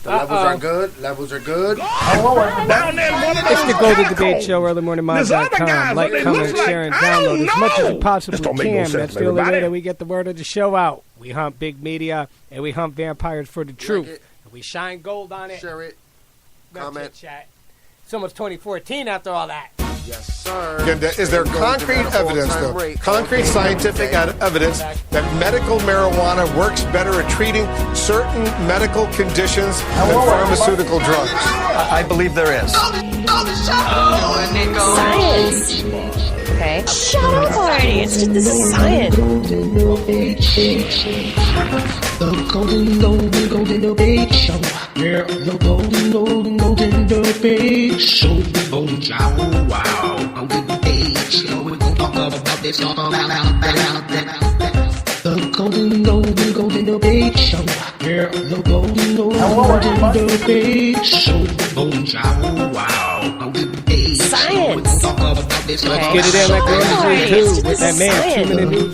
The levels are good. Levels are good. It's the Golden Debate Show, earlymorningmind.com. Like, comment, share, and download as much as you possibly can. That's the only way that we get the word of the show out. We hunt big media, and we hunt vampires for the truth. And we shine gold on it. Share it. Comment. Chat. It's almost 2014 after all that. Yes, sir. Is there concrete evidence, though? Concrete scientific evidence that medical marijuana works better at treating certain medical conditions than pharmaceutical drugs? I believe there is. Science. Okay. Shut up already. It's just this is science. The Golden Debate Show. Yeah, the Golden Debate Show. Golden Show. Wow. Golden Debate Show. We're gonna talk about this all about the Golden Debate Show. Yeah, the Golden Debate Show. Golden Show. Wow. Golden Debate Show. Science. Let's get it in like we're too with that man. 2 minute news.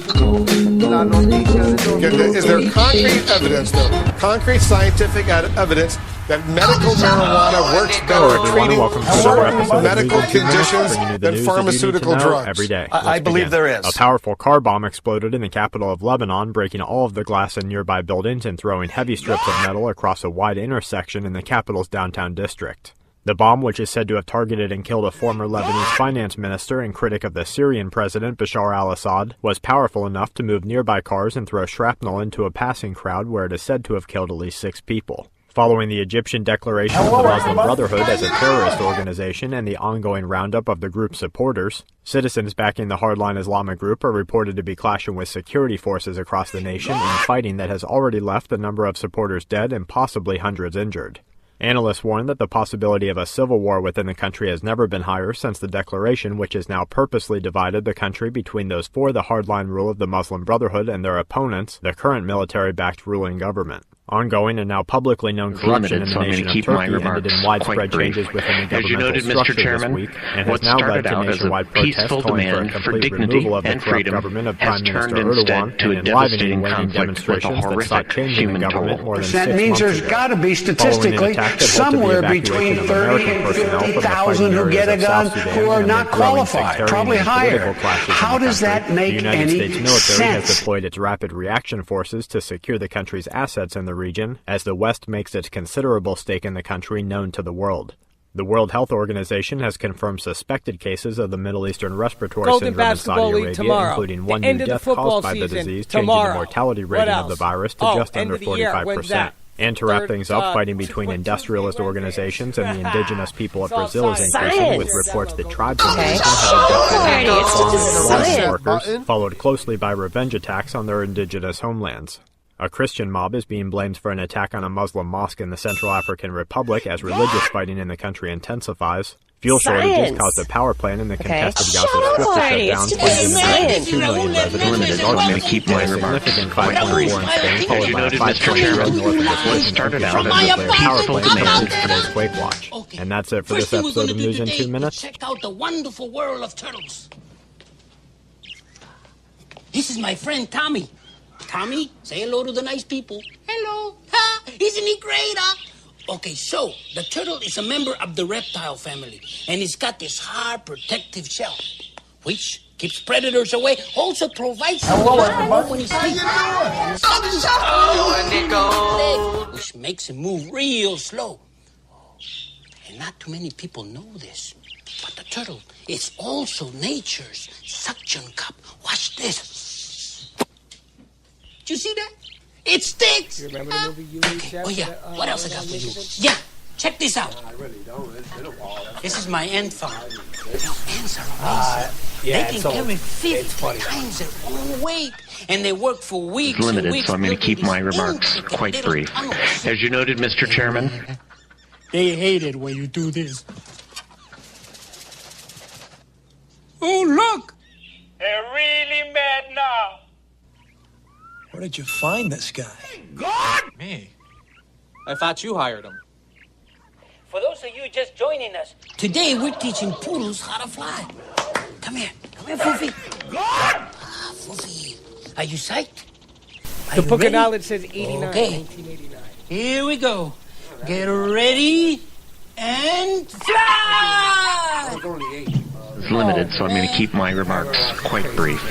Is there concrete evidence, though? Concrete scientific evidence that medical marijuana works better at treating certain medical conditions than pharmaceutical drugs? Every day. I believe there is. A powerful car bomb exploded in the capital of Lebanon, breaking all of the glass in nearby buildings and throwing heavy strips of metal across a wide intersection in the capital's downtown district. The bomb, which is said to have targeted and killed a former Lebanese finance minister and critic of the Syrian president Bashar al-Assad, was powerful enough to move nearby cars and throw shrapnel into a passing crowd where it is said to have killed at least 6 people. Following the Egyptian declaration of the Muslim Brotherhood as a terrorist organization and the ongoing roundup of the group's supporters, citizens backing the hardline Islamic group are reported to be clashing with security forces across the nation in fighting that has already left a number of supporters dead and possibly hundreds injured. Analysts warn that the possibility of a civil war within the country has never been higher since the declaration, which has now purposely divided the country between those for the hardline rule of the Muslim Brotherhood and their opponents, the current military-backed ruling government. Ongoing and now publicly known corruption in the nation of Turkey ended in widespread changes within the governmental structure this week and has now led to nationwide protests calling for a complete removal of the corrupt government of Prime Minister Erdogan and enlivening waging demonstrations that sought changing the government more than 6 months ago. That means there's got to be statistically somewhere between 30 and 50,000 who get a gun who are not qualified, probably higher. How does that make any sense? The United States military has deployed its rapid reaction forces to secure the country's assets in the region as the West makes its considerable stake in the country known to the world. The World Health Organization has confirmed suspected cases of the Middle Eastern Respiratory Syndrome in Saudi Arabia, including one new death caused by the disease, changing the mortality rating of the virus to just under 45%. And to wrap things up, fighting between industrialist organizations and the indigenous people of Brazil is increasing, with reports that tribes in the region have abducted workers, followed closely by revenge attacks on their indigenous homelands. A Christian mob is being blamed for an attack on a Muslim mosque in the Central African Republic as religious fighting in the country intensifies. Fuel shortages caused a power plant in the contested Gaza Strip to shut down, plunging 2 million residents into keep my significant 5.4 in Spain, followed by a 5.0 north of the Swiss started out as a power plant in today's Quake Watch. And that's it for this episode of News in 2 Minutes. Check out the wonderful world of turtles. This is my friend Tommy. Tommy, say hello to the nice people. Hello. Ha! Isn't he great, huh? Okay, so the turtle is a member of the reptile family, and it's got this hard protective shell, which keeps predators away, also provides when he sleeps. Which makes him move real slow. And not too many people know this, but the turtle is also nature's suction cup. Watch this. You see that? It sticks. You remember the movie You Need Chef? Oh, yeah. What else I got for you? Yeah. Check this out. I really don't. It's been a while. This is my ant farm. Ants are amazing. They can carry 50 times their own weight. And they work for weeks. It's limited, and weeks, so I'm going to keep my remarks quite brief. As you noted, Mr. Chairman. They hate it when you do this. Oh, look. They're really mad now. Where did you find this guy? God! Me? I thought you hired him. For those of you just joining us, today we're teaching poodles how to fly. Come here, Foofy. God! Ah, Foofy. Are you psyched? The Book of Knowledge says 89, Okay. 1989. Here we go. Get ready and fly! It's limited, so I'm going to keep my remarks quite brief.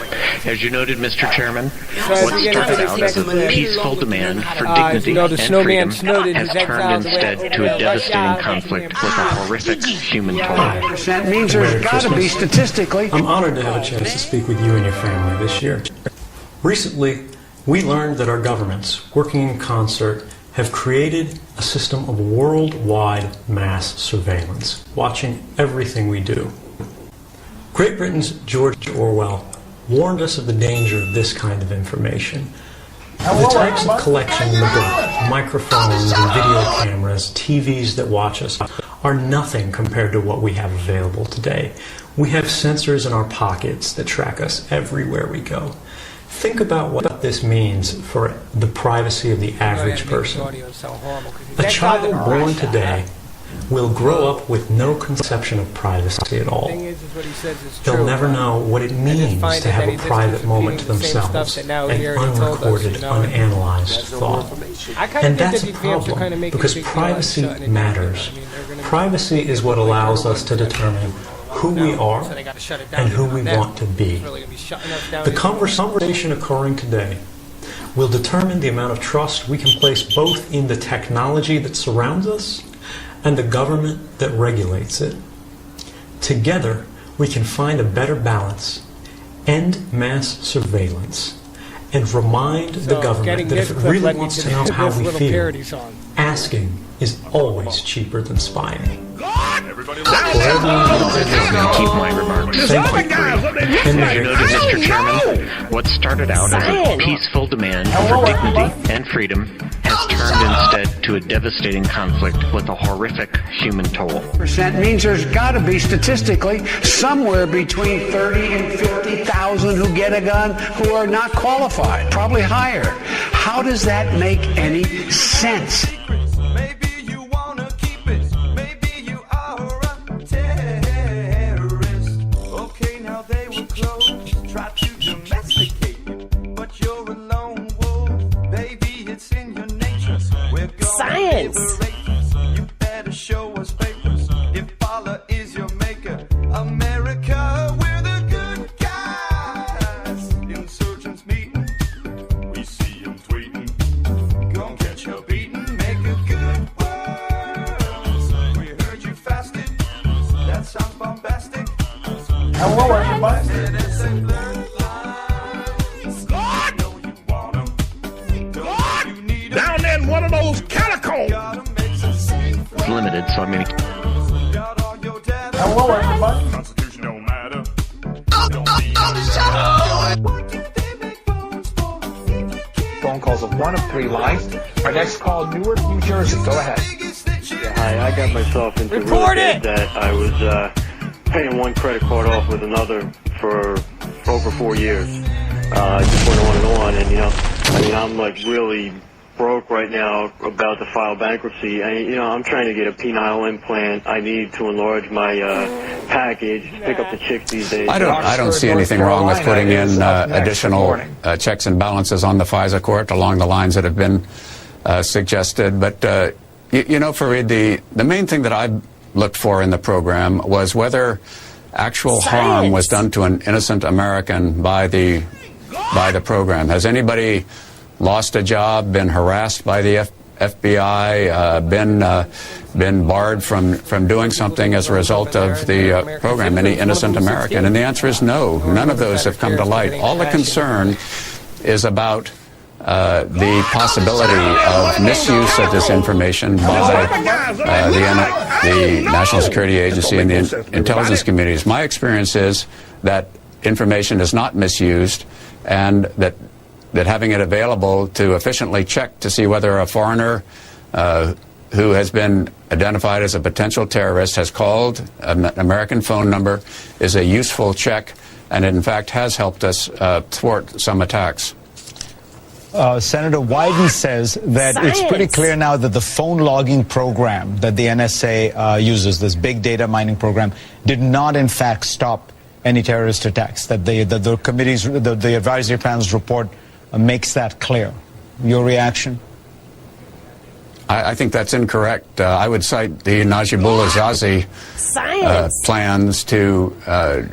As you noted, Mr. Chairman, as what we get started into out the as a next peaceful demand for you dignity know, the and snowman freedom snowed in has his turned exile instead away to over a there. devastating Russia, conflict with a horrific human toll. That means there's got to be statistically. I'm honored to have a chance to speak with you and your family this year. Recently, we learned that our governments, working in concert, have created a system of worldwide mass surveillance, watching everything we do. Great Britain's George Orwell warned us of the danger of this kind of information. The types of collection in the book, microphones and video cameras, TVs that watch us, are nothing compared to what we have available today. We have sensors in our pockets that track us everywhere we go. Think about what this means for the privacy of the average person. A child born today will grow up with no conception of privacy at all. They'll never know what it means to have a private moment to themselves, an unrecorded, unanalyzed thought. And that's a problem, because privacy matters. Privacy is what allows us to determine who we are and who we want to be. The conversation occurring today will determine the amount of trust we can place both in the technology that surrounds us and the government that regulates it. Together, we can find a better balance, end mass surveillance, and remind the government that if it really wants to know how we feel, asking is always cheaper than spying. Keep my remarks. As you noted, Mr. Chairman, what started out as a peaceful demand for dignity and freedom has turned instead to a devastating conflict with a horrific human toll. Percent means there's got to be statistically somewhere between 30 and 50,000 who get a gun who are not qualified, probably higher. How does that make any sense? Science! You better show us papers. If Allah is your maker, America, we're the good guys. Insurgents meeting, we see them tweeting. Gonna catch your beating, make a good world. We heard you fasted, that sounds bombastic. Hello, everybody. Down there in one of those catacombs. It's limited, so I'm going to... Hello, everybody. Constitution don't matter. Phone calls of one of 3 lines. Our next call, Newark, New Jersey. Go ahead. Yeah, hi, I got myself into real estate that I was paying one credit card off with another for over 4 years. Just went on and on, and I'm like really broke right now, about to file bankruptcy. I'm trying to get a penile implant. I need to enlarge my package to pick up the chicks these days. I don't see anything wrong with putting in additional checks and balances on the FISA court along the lines that have been suggested. But, Fareed, the main thing that I looked for in the program was whether actual harm was done to an innocent American by the program. Has anybody lost a job, been harassed by the FBI, been barred from doing something as a result of the program, any innocent American? And the answer is no. None of those have come to light. All the concern is about the possibility of misuse of this information by the National Security Agency and the intelligence communities. My experience is that information is not misused, and that having it available to efficiently check to see whether a foreigner who has been identified as a potential terrorist has called an American phone number is a useful check, and it in fact has helped us thwart some attacks. Senator Wyden says that it's pretty clear now that the phone logging program that the NSA uses, this big data mining program, did not in fact stop any terrorist attacks, that the committees, the advisory panel's report makes that clear. Your reaction? I think that's incorrect. I would cite the Najibullah Zazi plans to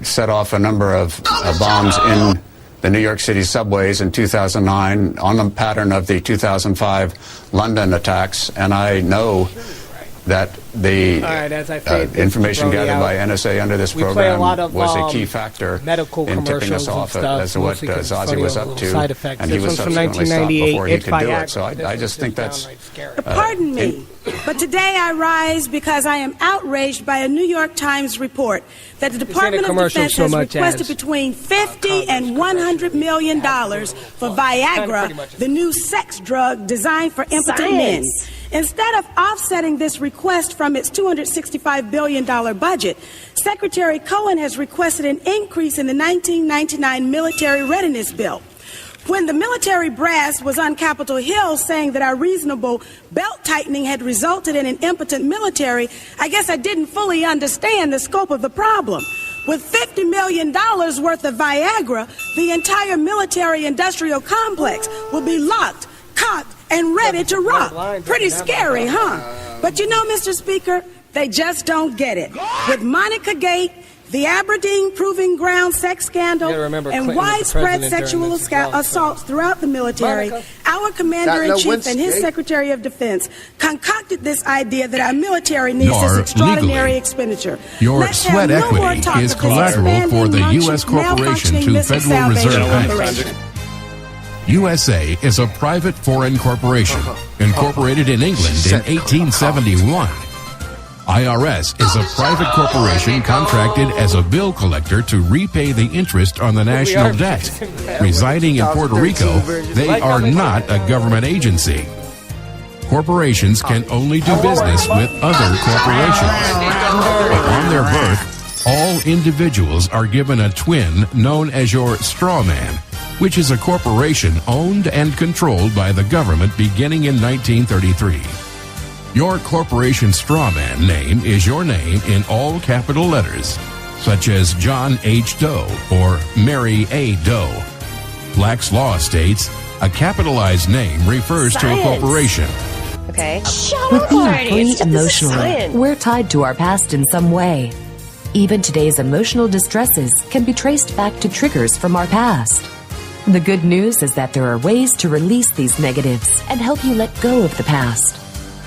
set off a number of bombs in the New York City subways in 2009 on the pattern of the 2005 London attacks. And I know that the information gathered by NSA under this program was a key factor in tipping us off as to what Zazi was up to, and he was subsequently stopped before he could do it. So I just think that's... Pardon me, but today I rise because I am outraged by a New York Times report that the Department of Defense has requested between $50 and $100 million for Viagra, the new sex drug designed for impotent men. Instead of offsetting this request from its $265 billion budget, Secretary Cohen has requested an increase in the 1999 military readiness bill. When the military brass was on Capitol Hill saying that our reasonable belt tightening had resulted in an impotent military, I guess I didn't fully understand the scope of the problem. With $50 million worth of Viagra, the entire military-industrial complex will be locked, cocked, and ready to rock. Pretty scary, huh? But you know, Mr. Speaker, they just don't get it. With Monica Gate, the Aberdeen Proving Ground sex scandal, and widespread sexual assaults throughout the military, our Commander-in-Chief and his Secretary of Defense concocted this idea that our military needs this extraordinary expenditure. Your sweat equity is collateral for the U.S. corporation to Federal Reserve Bank. USA is a private foreign corporation, incorporated in England in 1871. IRS is a private corporation contracted as a bill collector to repay the interest on the national debt. Residing in Puerto Rico, they are not a government agency. Corporations can only do business with other corporations. Upon their birth, all individuals are given a twin known as your straw man, which is a corporation owned and controlled by the government beginning in 1933. Your corporation strawman name is your name in all capital letters, such as John H. Doe or Mary A. Doe. Black's law states a capitalized name refers to a corporation. Okay. With being free emotionally, we're tied to our past in some way. Even today's emotional distresses can be traced back to triggers from our past. The good news is that there are ways to release these negatives and help you let go of the past.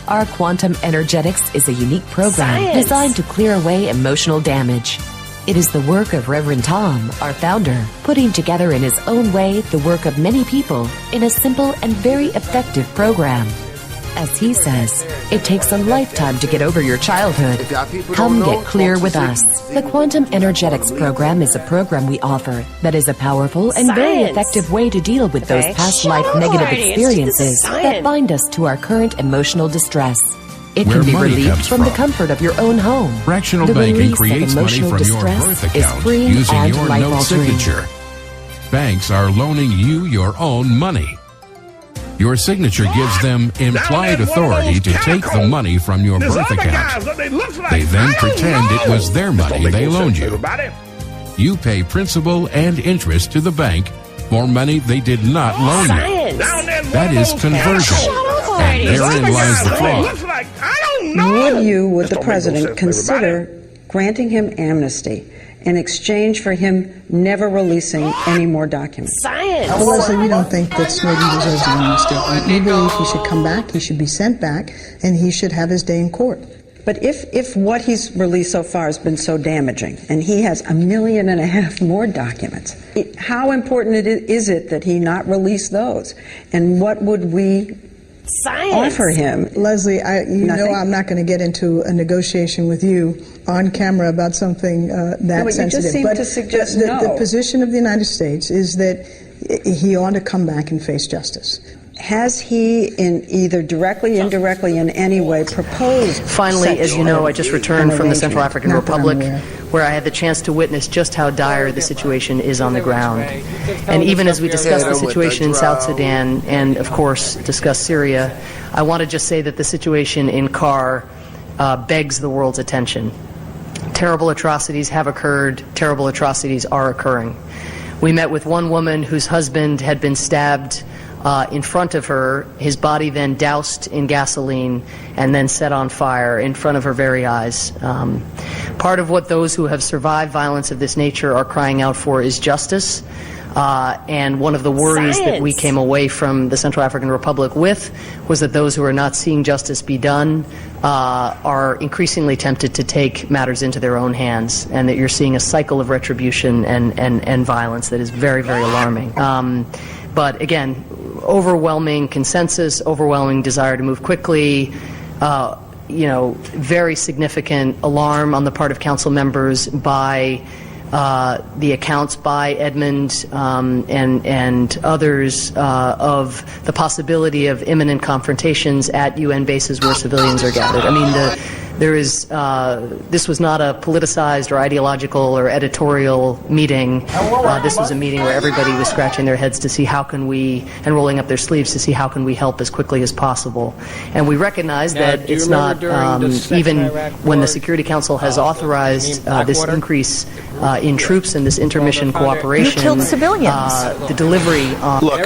Our Quantum Energetics is a unique program designed to clear away emotional damage. It is the work of Reverend Tom, our founder, putting together in his own way the work of many people in a simple and very effective program. As he says, it takes a lifetime to get over your childhood. Come get clear with us. The Quantum Energetics program is a program we offer that is a powerful and very effective way to deal with those past life negative experiences that bind us to our current emotional distress. It can be relieved from the comfort of your own home. Fractional banking creates money from your birth account using your note signature. Banks are loaning you your own money. Your signature gives them implied authority to take the money from your birth account. They then pretend it was their money they loaned you. You pay principal and interest to the bank for money they did not loan you. That is conversion. And therein lies the flaw. Would the president consider granting him amnesty in exchange for him never releasing any more documents? Well, Leslie, we don't think that Snowden deserves an amnesty. We believe he should come back, he should be sent back, and he should have his day in court. But if what he's released so far has been so damaging, and he has 1.5 million more documents, how important is it that he not release those? And what would we offer him? Leslie, you know I'm not going to get into a negotiation with you on camera about something that sensitive. You just seem to suggest the position of the United States is that he ought to come back and face justice. Has he, in either directly, indirectly, in any way, proposed? Finally, as you know, I just returned from the Central African Republic, where I had the chance to witness just how dire the situation is on the ground. And even as we discuss the situation in South Sudan and, of course, discuss Syria, I want to just say that the situation in CAR begs the world's attention. Terrible atrocities have occurred. Terrible atrocities are occurring. We met with one woman whose husband had been stabbed in front of her, his body then doused in gasoline and then set on fire in front of her very eyes. Part of what those who have survived violence of this nature are crying out for is justice. And one of the worries that we came away from the Central African Republic with was that those who are not seeing justice be done are increasingly tempted to take matters into their own hands, and that you're seeing a cycle of retribution and violence that is very, very alarming. But again, overwhelming consensus, overwhelming desire to move quickly, very significant alarm on the part of council members by the accounts by Edmund and others of the possibility of imminent confrontations at UN bases where civilians are gathered. I mean, this was not a politicized or ideological or editorial meeting. This was a meeting where everybody was scratching their heads to see how can we, and rolling up their sleeves to see how can we help as quickly as possible. And we recognize that it's not, even when the Security Council has authorized this increase in troops and this intermission cooperation. You killed civilians. The delivery on... Look,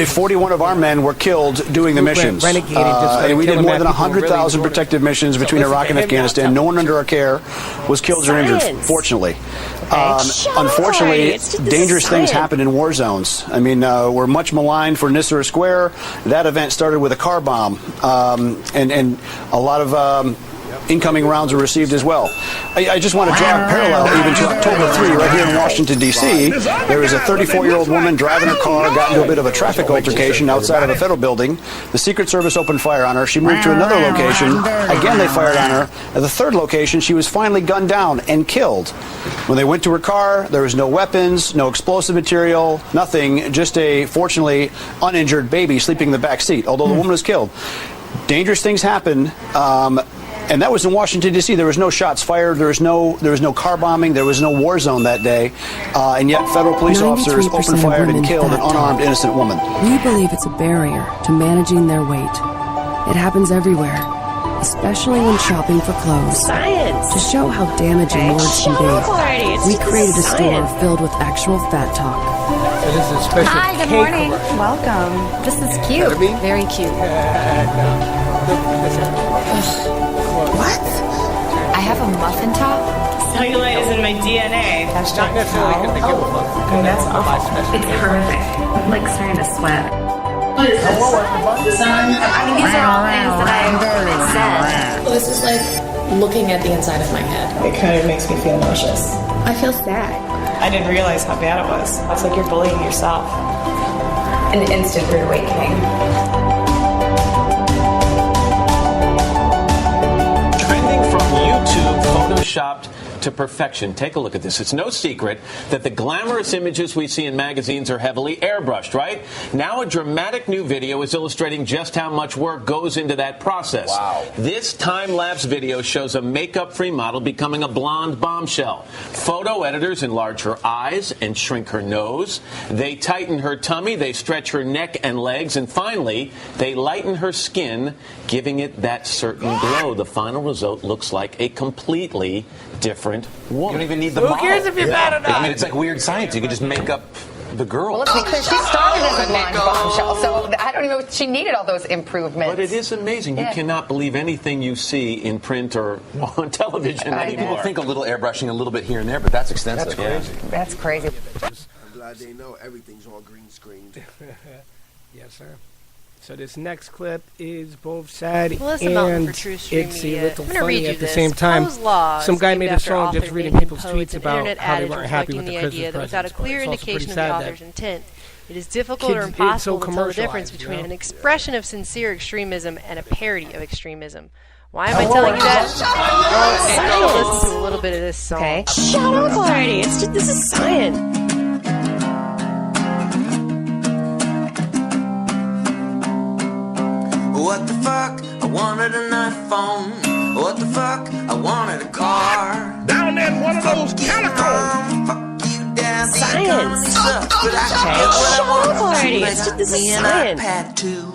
41 of our men were killed doing the missions. And we did more than 100,000 protective missions between Iraq and Afghanistan. No one under our care was killed or injured, fortunately. Unfortunately, dangerous things happen in war zones. I mean, we're much maligned for Nisra Square. That event started with a car bomb, and a lot of incoming rounds were received as well. I just want to draw a parallel even to October 3, right here in Washington, D.C. There was a 34-year-old woman driving her car, got into a bit of a traffic altercation outside of a federal building. The Secret Service opened fire on her. She moved to another location. Again, they fired on her. At the third location, she was finally gunned down and killed. When they went to her car, there was no weapons, no explosive material, nothing, just a, fortunately, uninjured baby sleeping in the back seat, although the woman was killed. Dangerous things happen. And that was in Washington, D.C. There was no shots fired. There was no car bombing. There was no war zone that day. And yet federal police officers opened fire and killed an unarmed, innocent woman. We believe it's a barrier to managing their weight. It happens everywhere, especially when shopping for clothes. Science. To show how damaging words can be, we created a store filled with actual fat talk. Hi, good morning. Welcome. This is cute. Very cute. What? I have a muffin top? Cellulite is in my DNA. That's not necessarily because they give a fuck. That's awful. It's horrific. I'm like starting to sweat. What is this? I mean, these are all things that I said. Well, this is like looking at the inside of my head. It kind of makes me feel nauseous. I feel sad. I didn't realize how bad it was. It's like you're bullying yourself. An instant rude awakening. YouTube photoshopped to perfection. Take a look at this. It's no secret that the glamorous images we see in magazines are heavily airbrushed, right? Now a dramatic new video is illustrating just how much work goes into that process. Wow. This time-lapse video shows a makeup-free model becoming a blonde bombshell. Photo editors enlarge her eyes and shrink her nose. They tighten her tummy. They stretch her neck and legs. And finally, they lighten her skin, giving it that certain glow. The final result looks like a completely different woman. You don't even need the model. Who cares if you're bad or not? I mean, it's like weird science. You can just make up the girl. Well, let's be clear. She started as a blonde bombshell, so I don't even know if she needed all those improvements. But it is amazing. You cannot believe anything you see in print or on television anymore. People think a little airbrushing a little bit here and there, but that's extensive. That's crazy. That's crazy. I'm glad they know everything's all green screened. Yes, sir. So this next clip is both sad Melissa and for True Stream it's Media. a little I'm gonna funny read you at the this. same time. Poe's laws Some guy named made a after song author just reading Nathan people's Poe. tweets It's an about internet how they adage weren't happy with reflecting the the idea Christmas that without a presents. clear It's also pretty indication of sad the that author's intent, it is difficult or kids- it's impossible so to tell the difference commercialized, between you know? an expression of sincere extremism and a parody of extremism. Why am I telling you that? Well, listen to a little bit of this song. Okay. Shut up already. This is science. What the fuck? I wanted an iPhone. What the fuck? I wanted a car. Down there in one of those catacombs. Fuck you, Dad. Science. But I can Okay. get what I Shut want. up already. They got This is me an science. iPad too.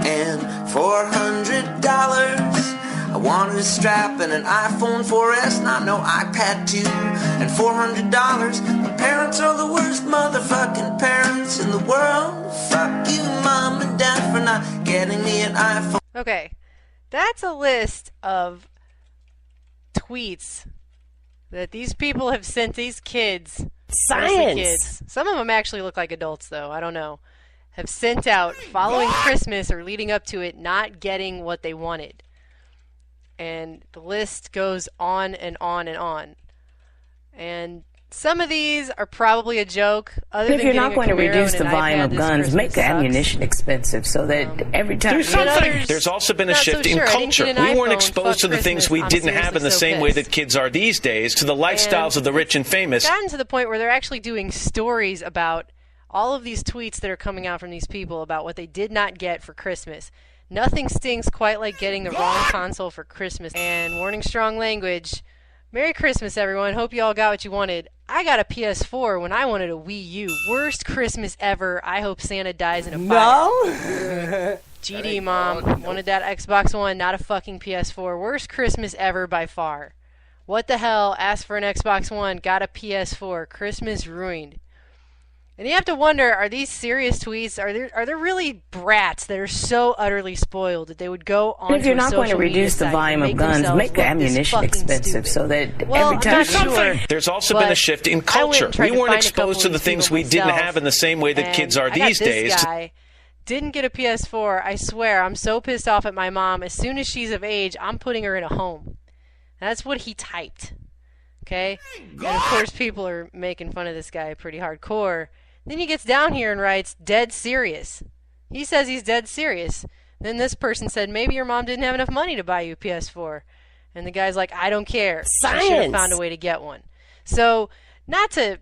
And $400. I wanted a strap and an iPhone 4S, not no iPad 2. And $400. My Parents are the worst motherfucking parents in the world. Fuck you, mom and dad, for not getting me an iPhone. Okay, that's a list of tweets that these people have sent these kids. Science. Kids. Some of them actually look like adults, though. I don't know. Have sent out following Christmas or leading up to it, not getting what they wanted. And the list goes on and on and on. And some of these are probably a joke. If you're not going to reduce the volume of guns, make the ammunition expensive so that every time... There's also been a shift in culture. We weren't exposed to the things we didn't have in the same way that kids are these days, to the lifestyles of the rich and famous. It's gotten to the point where they're actually doing stories about all of these tweets that are coming out from these people about what they did not get for Christmas. Nothing stinks quite like getting the wrong console for Christmas. And warning strong language. Merry Christmas, everyone. Hope you all got what you wanted. I got a PS4 when I wanted a Wii U. Worst Christmas ever. I hope Santa dies in a fire. No? GD, Mom. Wanted that Xbox One, not a fucking PS4. Worst Christmas ever by far. What the hell? Asked for an Xbox One, got a PS4. Christmas ruined. And you have to wonder, are these serious tweets? Are there really brats that are so utterly spoiled that they would go on if you're not going to reduce the volume of guns, make the ammunition expensive so that every time... Sure, there's also been a shift in culture. We weren't exposed to the things we didn't have in the same way that kids are these days. Guy didn't get a PS4. I swear, I'm so pissed off at my mom. As soon as she's of age, I'm putting her in a home. That's what he typed. Okay? And of course, people are making fun of this guy pretty hardcore. Then he gets down here and writes, dead serious. He says he's dead serious. Then this person said, maybe your mom didn't have enough money to buy you a PS4. And the guy's like, I don't care. Science. I should have found a way to get one. So, not to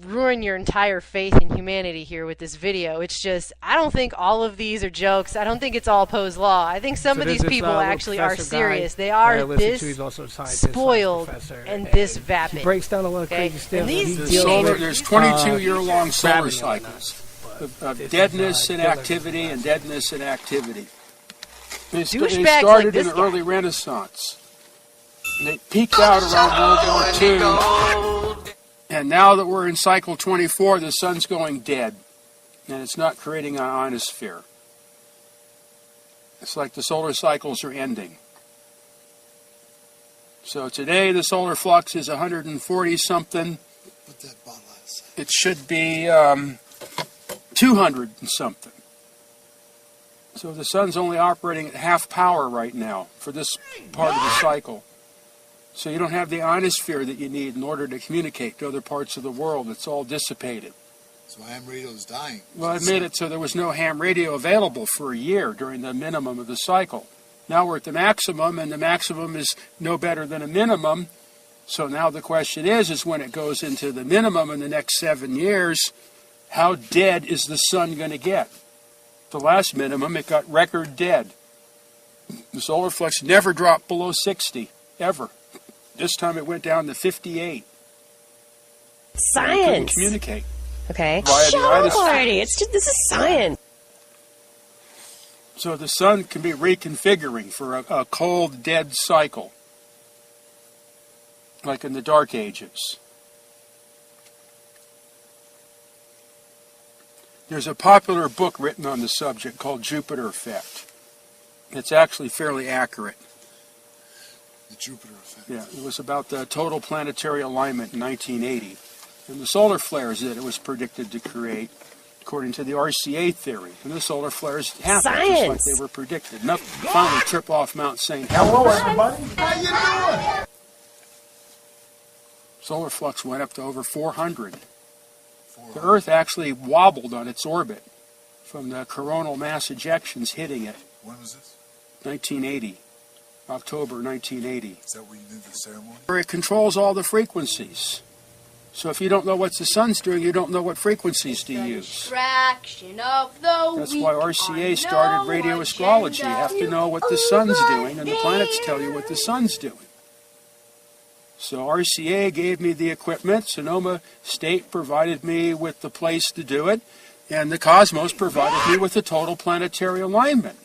ruin your entire faith in humanity here with this video. It's just, I don't think all of these are jokes. I don't think it's all Poe's Law. I think some of these people actually are serious. They are this spoiled and this vapid. He breaks down a lot of crazy stuff. There's 22-year-long solar cycles of deadness and activity and deadness and activity. They started in the early Renaissance. And they peaked out around World War II. And now that we're in cycle 24, the sun's going dead. And it's not creating an ionosphere. It's like the solar cycles are ending. So today the solar flux is 140-something. It should be 200 and something. So the sun's only operating at half power right now for this part of the cycle. So you don't have the ionosphere that you need in order to communicate to other parts of the world. It's all dissipated. So ham radio is dying. Well, I made it so there was no ham radio available for a year during the minimum of the cycle. Now we're at the maximum, and the maximum is no better than a minimum. So now the question is when it goes into the minimum in the next 7 years, how dead is the sun going to get? The last minimum, it got record dead. The solar flux never dropped below 60, ever. This time it went down to 58. Science. Couldn't communicate. Okay. Shut up already. This is science. So the sun can be reconfiguring for a cold, dead cycle, like in the Dark Ages. There's a popular book written on the subject called Jupiter Effect. It's actually fairly accurate. The Jupiter Effect. Yeah, it was about the total planetary alignment in 1980. And the solar flares that it was predicted to create, according to the RCA theory. And the solar flares happened just like they were predicted. Enough to finally trip off Mount St. Helens. Hello, everybody. How you doing? Solar flux went up to over 400. The Earth actually wobbled on its orbit from the coronal mass ejections hitting it. When was this? 1980. October 1980. Is that where you did the ceremony? It controls all the frequencies. So if you don't know what the sun's doing, you don't know what frequencies to use. That's why RCA started radio astrology. You have to know what the sun's doing, and the planets tell you what the sun's doing. So RCA gave me the equipment, Sonoma State provided me with the place to do it, and the Cosmos provided me with the total planetary alignment.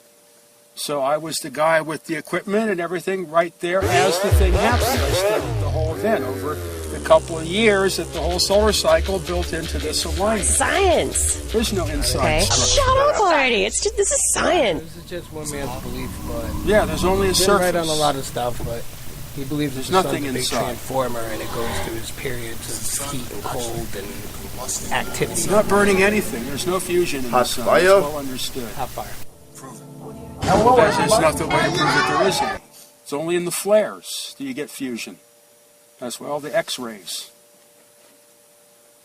So I was the guy with the equipment and everything right there as the thing happened. I studied the whole event over a couple of years that the whole solar cycle built into this alignment. Science. There's no inside structure. Shut up already. This is science. This is just one man's belief, but yeah, there's only a surface. Right on a lot of stuff, but he believes there's the nothing sun's a big inside. Transformer, and it goes through its periods of heat and cold and activity. It's not burning anything. There's no fusion in the sun. Fire? It's well understood. Hot fire. There's nothing way to prove that there is any. It's only in the flares that you get fusion. That's why all the X-rays.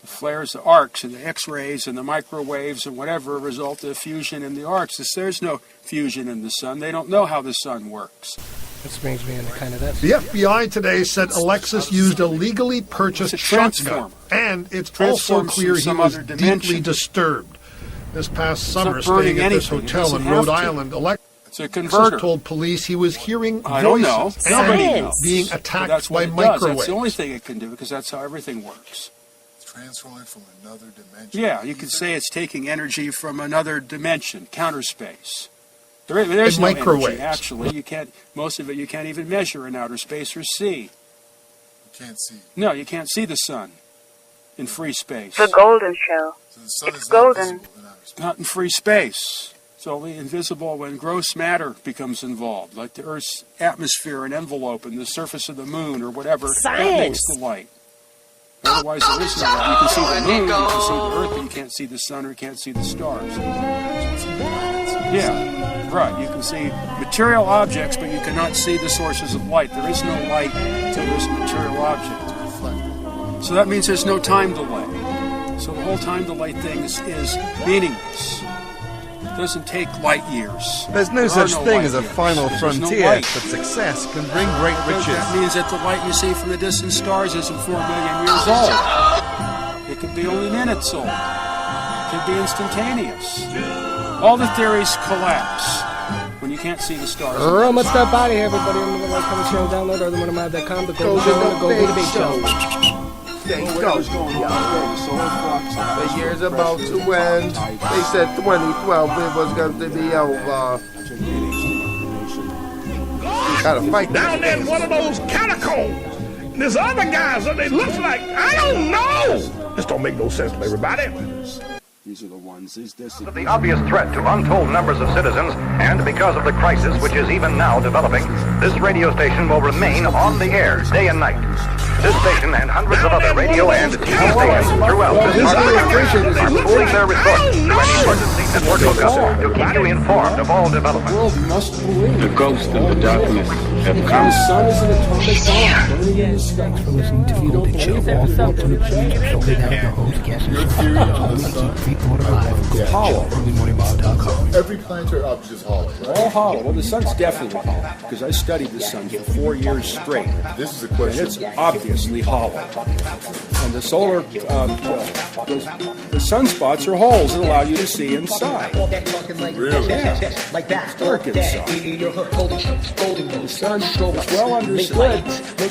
The flares, the arcs, and the X-rays, and the microwaves, and whatever result of fusion in the arcs. There's no fusion in the sun. They don't know how the sun works. This brings me into kind of that. The FBI today said Alexis used a legally purchased shotgun, and it's also clear he was deeply disturbed. This past summer, staying at this hotel in Rhode Island, Alexis told police he was hearing voices and being attacked by microwaves. That's the only thing it can do, because that's how everything works. Transferring from another dimension. Yeah, you could say it's taking energy from another dimension, counter space. There's no energy, actually. You can't. Most of it you can't even measure in outer space or see. You can't see. No, you can't see the sun in free space. The Golden Show. So the sun it's is golden. Not in free space. It's only invisible when gross matter becomes involved, like the Earth's atmosphere and envelope and the surface of the moon or whatever. Science. That makes the light. Otherwise, there is no light. You can see the moon, you can see the Earth, but you can't see the sun or you can't see the stars. Yeah, right. You can see material objects, but you cannot see the sources of light. There is no light to this material object. So that means there's no time delay. So the whole time delay thing is meaningless. It doesn't take light years. There's no such thing as a final frontier, but success can bring great riches. That means that the light you see from the distant stars isn't 4 million years old. It could be only minutes old. It could be instantaneous. All the theories collapse when you can't see the stars. We're almost up out of here, everybody. I'm going to like, comment, share, and download OtherMoneMod.com, the Golden Debate Show. There you go. The year's about to end. They said 2012 it was going to be over. You gotta fight down there in one of those catacombs. There's other guys that they look like. I don't know. This don't make no sense to everybody. These are the ones. The obvious threat to untold numbers of citizens, and because of the crisis which is even now developing, this radio station will remain on the air day and night. This station and hundreds of other radio and TV stations throughout this part of the country are pooling their resources to any emergency network hookup to keep you informed of all developments. The ghost and the darkness have come. The sun is an atomic bomb. Thanks for listening to the Golden Show. All the alternate shows that have the host, guests, and Every planetary object is hollow, right? All hollow. Well, the sun's definitely hollow, because I studied the sun for 4 years straight. This is a question. And it's obviously hollow. And the solar, the sunspots are holes that allow you to see inside. Really? Yeah. Like that. Dark inside. The sun is well understood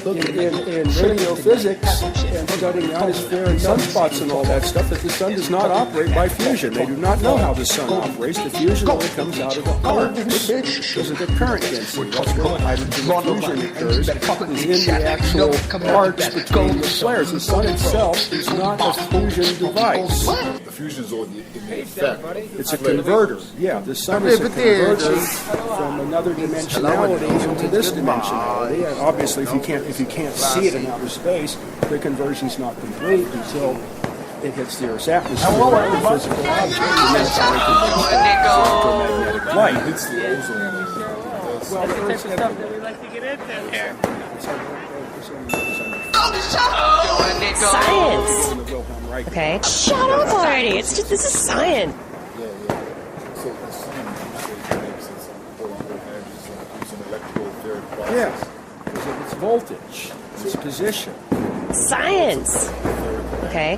in radio physics and studying the ionosphere and sunspots and all that stuff, that the sun does not operate by fusion. They do not know how the sun operates. The fusion only comes out of the arcs because of the current density. That's where hydrogen fusion occurs, is in the actual arcs between the flares. The sun itself is not a fusion device. The fusion is in the effect. It's a converter. Yeah, the sun is a converter from another dimensionality into this dimensionality. And obviously, if you can't see it in outer space, the conversion's not complete until it hits the Earth's atmosphere as a physical object, and that's how it can electromagnetic light. It's the ozone. Well, the Earth's stuff that we like to get into here. Science. Okay. Shut up already. This is science. Yeah, because of its voltage, its position. Science. Okay.